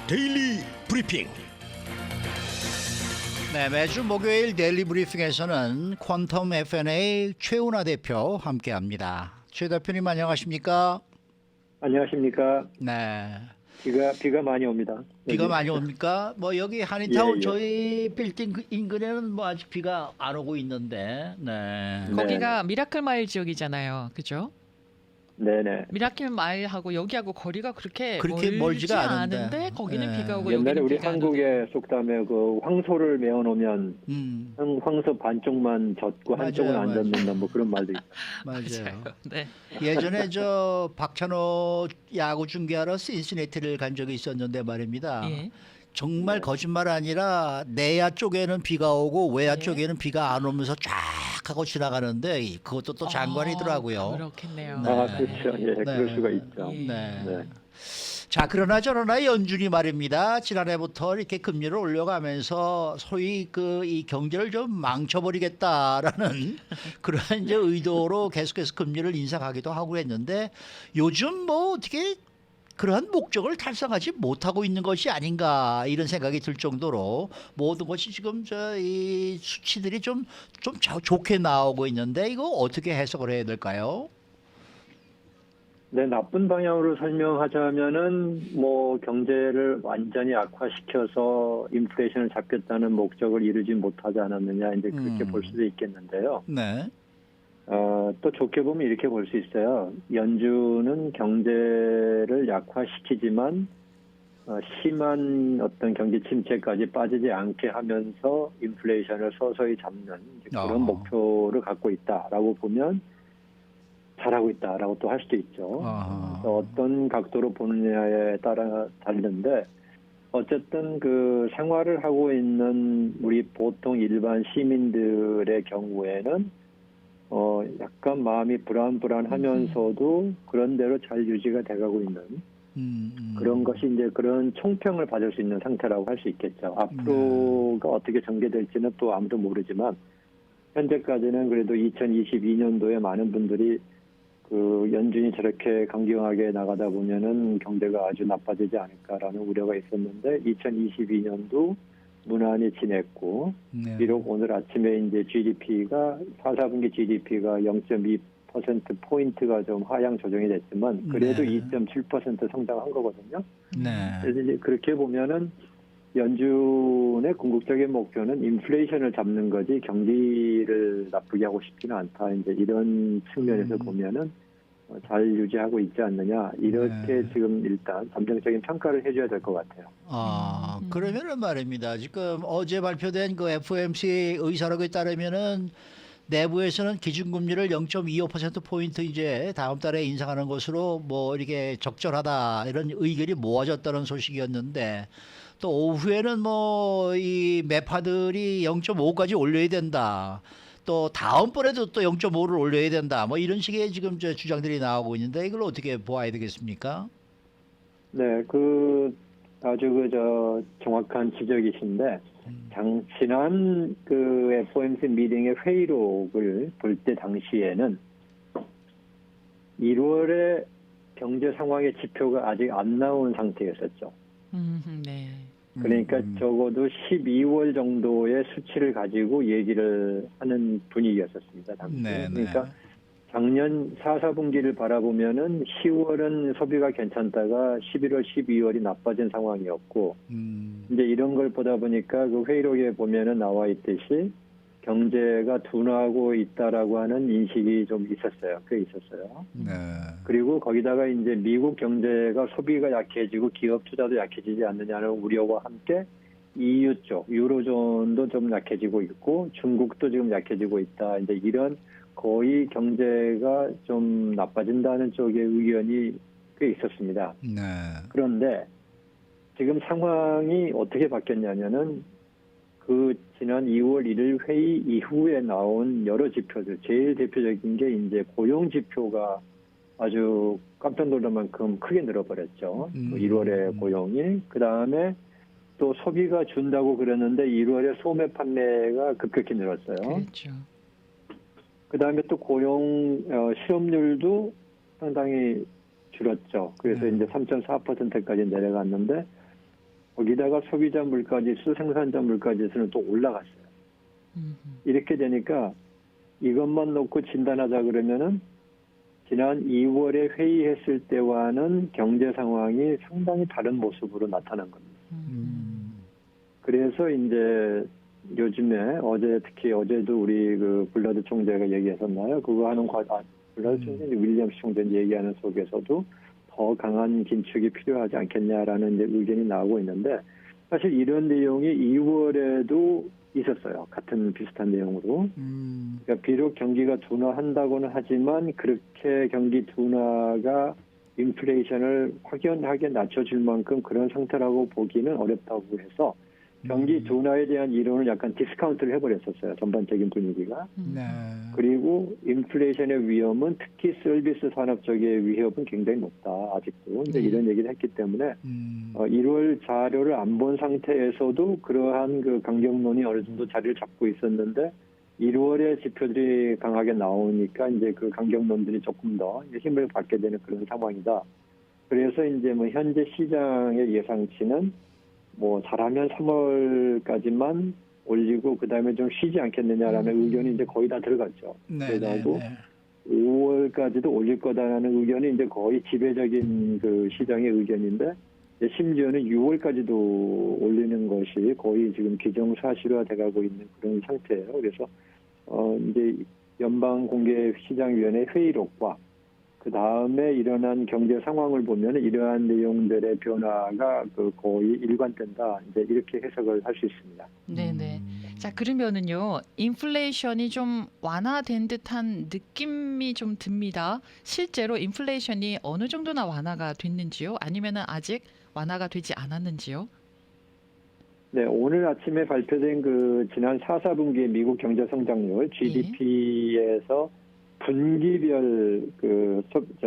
데일리 브리핑. 네, 매주 목요일 데일리 브리핑에서는 퀀텀 F&A 최운하 대표 함께합니다. 최 대표님 안녕하십니까? 안녕하십니까. 네, 비가 많이 옵니다. 비가 여기. 많이 옵니까? 뭐 여기 한인타운 예. 저희 빌딩 인근에는 뭐 아직 비가 안 오고 있는데, 네, 네. 거기가 미라클 마일 지역이잖아요. 그죠? 네네. 미라클 마일하고 여기하고 거리가 그렇게 그렇게 멀지가 않은데. 않은데 거기는 네. 비가 오고 옛날에 여기는 우리 비가 안 한국에 속담에 그 황소를 메어놓으면 황소 반쪽만 젖고 한쪽은 맞아요, 안 맞아요. 젖는다 뭐 그런 말도 있고. 맞아요. 오고. 네. 예전에 저 박찬호 야구 중계하러 신시내티를 간 적이 있었는데 말입니다. 예. 정말 거짓말 아니라 내야 쪽에는 비가 오고 외야 예. 쪽에는 비가 안 오면서 쫙 하고 지나가는데 그것도 또 장관이더라고요. 그렇겠네요. 네. 아 그렇죠. 예, 그럴 수가 있죠. 예. 네. 네. 자, 그러나 저러나 연준이 말입니다. 지난해부터 이렇게 금리를 올려가면서 소위 그 이 경제를 좀 망쳐버리겠다라는 그러한 이제 의도로 계속해서 금리를 인상하기도 하고 했는데 요즘 뭐 어떻게 그러한 목적을 달성하지 못하고 있는 것이 아닌가 이런 생각이 들 정도로 모든 것이 지금 저 이 수치들이 좀 좋게 나오고 있는데 이거 어떻게 해석을 해야 될까요? 네, 나쁜 방향으로 설명하자면은 뭐 경제를 완전히 악화시켜서 인플레이션을 잡겠다는 목적을 이루지 못하지 않았느냐 이제 그렇게 볼 수도 있겠는데요. 네. 또 좋게 보면 이렇게 볼 수 있어요. 연준은 경제를 약화시키지만 심한 어떤 경기 침체까지 빠지지 않게 하면서 인플레이션을 서서히 잡는 이제 그런 목표를 갖고 있다라고 보면 잘하고 있다라고 또 할 수도 있죠. 그래서 어떤 각도로 보느냐에 따라 다른데 어쨌든 그 생활을 하고 있는 우리 보통 일반 시민들의 경우에는 약간 마음이 불안하면서도 그런 대로 잘 유지가 돼가고 있는 그런 것이 이제 그런 총평을 받을 수 있는 상태라고 할 수 있겠죠. 앞으로가 어떻게 전개될지는 또 아무도 모르지만 현재까지는 그래도 2022년도에 많은 분들이 그 연준이 저렇게 강경하게 나가다 보면은 경제가 아주 나빠지지 않을까라는 우려가 있었는데 2022년도 무난히 지냈고 네. 비록 오늘 아침에 이제 GDP가 4분기 GDP가 0.2% 포인트가 좀 하향 조정이 됐지만 그래도 네. 2.7% 성장한 거거든요. 네. 그래서 이제 그렇게 보면은 연준의 궁극적인 목표는 인플레이션을 잡는 거지 경기를 나쁘게 하고 싶지는 않다. 이제 이런 측면에서 보면은 잘 유지하고 있지 않느냐 이렇게 네. 지금 일단 감정적인 평가를 해줘야 될 것 같아요. 그러면은 말입니다. 지금 어제 발표된 그 FOMC 의사록에 따르면은 내부에서는 기준금리를 0.25%포인트 이제 다음 달에 인상하는 것으로 뭐 이렇게 적절하다 이런 의견이 모아졌다는 소식이었는데 또 오후에는 뭐 이 매파들이 0.5까지 올려야 된다. 또 다음번에도 또 0.5를 올려야 된다. 뭐 이런 식의 지금 저 주장들이 나오고 있는데 이걸 어떻게 보아야 되겠습니까? 네, 아주 정확한 지적이신데, 지난 그 FOMC 미팅의 회의록을 볼 때 당시에는 1월에 경제 상황의 지표가 아직 안 나온 상태였었죠. 네. 그러니까 적어도 12월 정도의 수치를 가지고 얘기를 하는 분위기였었습니다. 당시에. 네, 네. 그러니까 작년 4분기를 바라보면은 10월은 소비가 괜찮다가 11월, 12월이 나빠진 상황이었고 이제 이런 걸 보다 보니까 그 회의록에 보면은 나와 있듯이 경제가 둔화하고 있다라고 하는 인식이 좀 있었어요. 꽤 있었어요. 네. 그리고 거기다가 이제 미국 경제가 소비가 약해지고 기업 투자도 약해지지 않느냐는 우려와 함께 EU 쪽, 유로존도 좀 약해지고 있고 중국도 지금 약해지고 있다. 이제 이런 거의 경제가 좀 나빠진다는 쪽의 의견이 꽤 있었습니다. 네. 그런데 지금 상황이 어떻게 바뀌었냐면은 그 지난 2월 1일 회의 이후에 나온 여러 지표들, 제일 대표적인 게 이제 고용 지표가 아주 깜짝 놀랄 만큼 크게 늘어버렸죠. 1월에 고용이. 그 다음에 또 소비가 준다고 그랬는데 1월에 소매 판매가 급격히 늘었어요. 그렇죠. 그 다음에 또 고용 실업률도 상당히 줄었죠. 그래서 이제 3.4%까지 내려갔는데 거기다가 소비자 물가지수, 생산자 물가지수는 또 올라갔어요. 이렇게 되니까 이것만 놓고 진단하자 그러면은 지난 2월에 회의했을 때와는 경제 상황이 상당히 다른 모습으로 나타난 겁니다. 그래서 이제 요즘에 특히 어제도 우리 그 블러드 총재가 얘기했었나요? 그거 하는 블러드 총재 윌리엄스 총재 얘기하는 속에서도 더 강한 긴축이 필요하지 않겠냐라는 이제 의견이 나오고 있는데 사실 이런 내용이 2월에도 있었어요. 같은 비슷한 내용으로. 그러니까 비록 경기가 둔화한다고는 하지만 그렇게 경기 둔화가 인플레이션을 확연하게 낮춰줄 만큼 그런 상태라고 보기는 어렵다고 해서 경기 둔화에 대한 이론을 약간 디스카운트를 해버렸었어요. 전반적인 분위기가. 네. 그리고 인플레이션의 위험은 특히 서비스 산업 쪽의 위협은 굉장히 높다. 아직도. 이제 이런 얘기를 했기 때문에 1월 자료를 안 본 상태에서도 그러한 그 강경론이 어느 정도 자리를 잡고 있었는데 1월에 지표들이 강하게 나오니까 이제 그 강경론들이 조금 더 힘을 받게 되는 그런 상황이다. 그래서 이제 뭐 현재 시장의 예상치는 뭐 잘하면 3월까지만 올리고 그다음에 좀 쉬지 않겠느냐라는 의견이 이제 거의 다 들어갔죠. 그러고 5월까지도 올릴 거다라는 의견이 이제 거의 지배적인 그 시장의 의견인데 심지어는 6월까지도 올리는 것이 거의 지금 기정사실화돼가고 있는 그런 상태예요. 그래서 이제 연방공개시장위원회 회의록과 그 다음에 일어난 경제 상황을 보면 이러한 내용들의 변화가 거의 일관된다. 이제 이렇게 해석을 할 수 있습니다. 네네. 자, 그러면은요, 인플레이션이 좀 완화된 듯한 느낌이 좀 듭니다. 실제로 인플레이션이 어느 정도나 완화가 됐는지요? 아니면은 아직 완화가 되지 않았는지요? 네, 오늘 아침에 발표된 그 지난 4, 4분기 미국 경제 성장률 GDP에서 분기별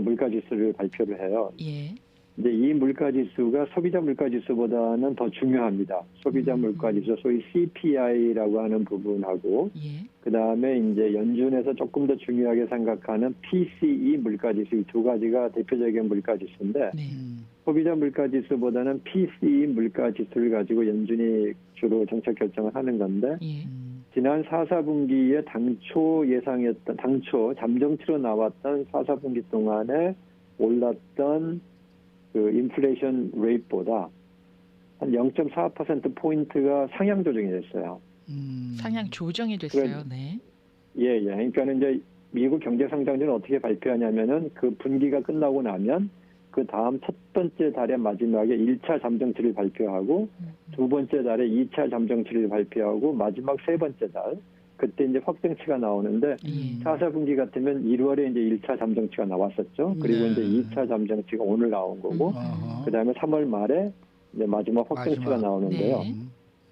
물가 지수를 발표를 해요. 예. 이제 이 물가 지수가 소비자 물가 지수보다는 더 중요합니다. 소비자 물가 지수, 소위 CPI라고 하는 부분하고, 예. 그 다음에 이제 연준에서 조금 더 중요하게 생각하는 PCE 물가 지수, 이 두 가지가 대표적인 물가 지수인데, 네. 소비자 물가 지수보다는 PCE 물가 지수를 가지고 연준이 주로 정책 결정을 하는 건데, 예. 지난 4, 4분기에 당초 잠정치로 나왔던 4, 4분기 동안에 올랐던 그 인플레이션 레이트보다 한 0.4%포인트가 상향 조정이 됐어요. 상향 조정이 됐어요. 네. 예. 그러니까는 이제 미국 경제 성장률은 어떻게 발표하냐면은 그 분기가 끝나고 나면 그 다음 첫 번째 달의 마지막에 1차 잠정치를 발표하고 두 번째 달에 2차 잠정치를 발표하고 마지막 세 번째 달 그때 이제 확정치가 나오는데 4, 4분기 같으면 1월에 이제 1차 잠정치가 나왔었죠. 그리고 이제 2차 잠정치가 오늘 나온 거고 그다음에 3월 말에 이제 마지막 확정치가 나오는데요.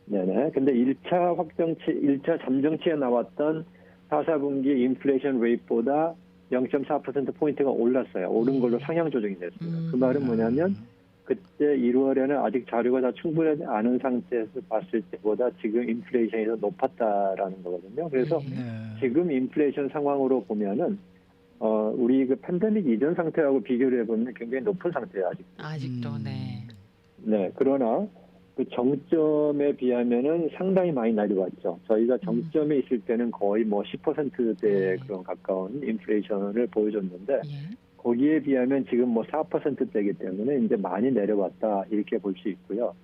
네네. 근데 1차 잠정치에 나왔던 4, 4분기 인플레이션 레이트보다 0.4%포인트가 올랐어요. 오른 걸로 상향 조정이 됐습니다. 그 말은 뭐냐면 그때 1월에는 아직 자료가 다 충분하지 않은 상태에서 봤을 때보다 지금 인플레이션이 더 높았다라는 거거든요. 그래서 지금 인플레이션 상황으로 보면은 우리 그 팬데믹 이전 상태하고 비교를 해보면 굉장히 높은 상태예요. 아직도 네. 네. 그러나 그 정점에 비하면은 상당히 많이 내려왔죠. 저희가 정점에 있을 때는 거의 뭐 10%대에 그런 가까운 인플레이션을 보여줬는데 예. 거기에 비하면 지금 뭐 4%대이기 때문에 이제 많이 내려왔다 이렇게 볼 수 있고요.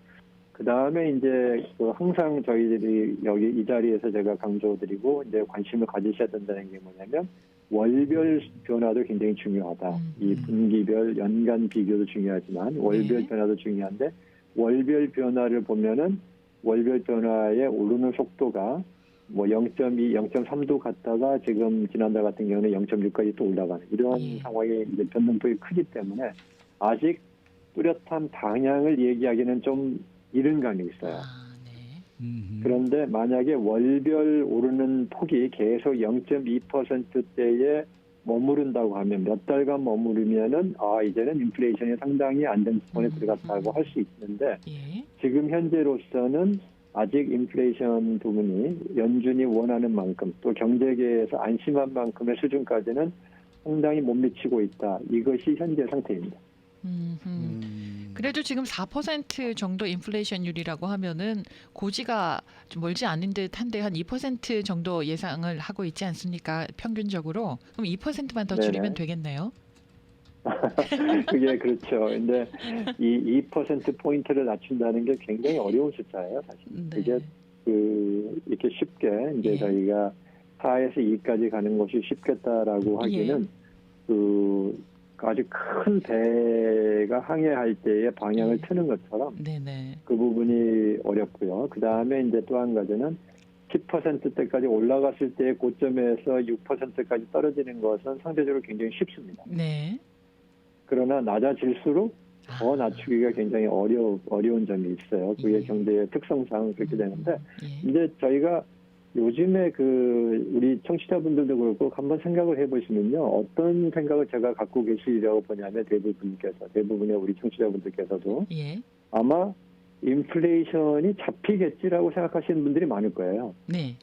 그 다음에 이제 항상 저희들이 여기 이 자리에서 제가 강조드리고 이제 관심을 가지셔야 된다는 게 뭐냐면 월별 변화도 굉장히 중요하다. 이 분기별 연간 비교도 중요하지만 월별 변화도 중요한데 월별 변화를 보면은 월별 변화의 오르는 속도가 뭐 0.2, 0.3도 갔다가 지금 지난달 같은 경우는 0.6까지 또 올라가는 이런 상황이 이제 변동폭이 크기 때문에 아직 뚜렷한 방향을 얘기하기는 좀 이른 감이 있어요. 그런데 만약에 월별 오르는 폭이 계속 0.2%대에 머무른다고 하면 몇 달간 머무르면은 이제는 인플레이션이 상당히 안정권에 들어갔다고 할 수 있는데 지금 현재로서는 아직 인플레이션 부분이 연준이 원하는 만큼 또 경제계에서 안심한 만큼의 수준까지는 상당히 못 미치고 있다. 이것이 현재 상태입니다. 그래도 지금 4% 정도 인플레이션율이라고 하면은 고지가 좀 멀지 않은 듯한데 한 2% 정도 예상을 하고 있지 않습니까? 평균적으로. 그럼 2%만 더 네네. 줄이면 되겠네요. 그게 그렇죠. 근데 이 2% 포인트를 낮춘다는 게 굉장히 어려운 숫자예요, 사실. 네. 이게 이렇게 쉽게 이제 예. 저희가 4에서 2까지 가는 것이 쉽겠다라고 하기는 아주 큰 배가 항해할 때의 방향을 예. 트는 것처럼 네네. 그 부분이 어렵고요. 그 다음에 이제 또 한 가지는 10%대까지 올라갔을 때의 고점에서 6%까지 떨어지는 것은 상대적으로 굉장히 쉽습니다. 네. 그러나 낮아질수록 더 낮추기가 굉장히 어려운 점이 있어요. 그게 예. 경제의 특성상 그렇게 되는데, 예. 이제 저희가 요즘에 우리 청취자분들도 그렇고 한번 생각을 해보시면요. 어떤 생각을 제가 갖고 계시리라고 보냐면 대부분의 우리 청취자분들께서도 예. 아마 인플레이션이 잡히겠지라고 생각하시는 분들이 많을 거예요. 네.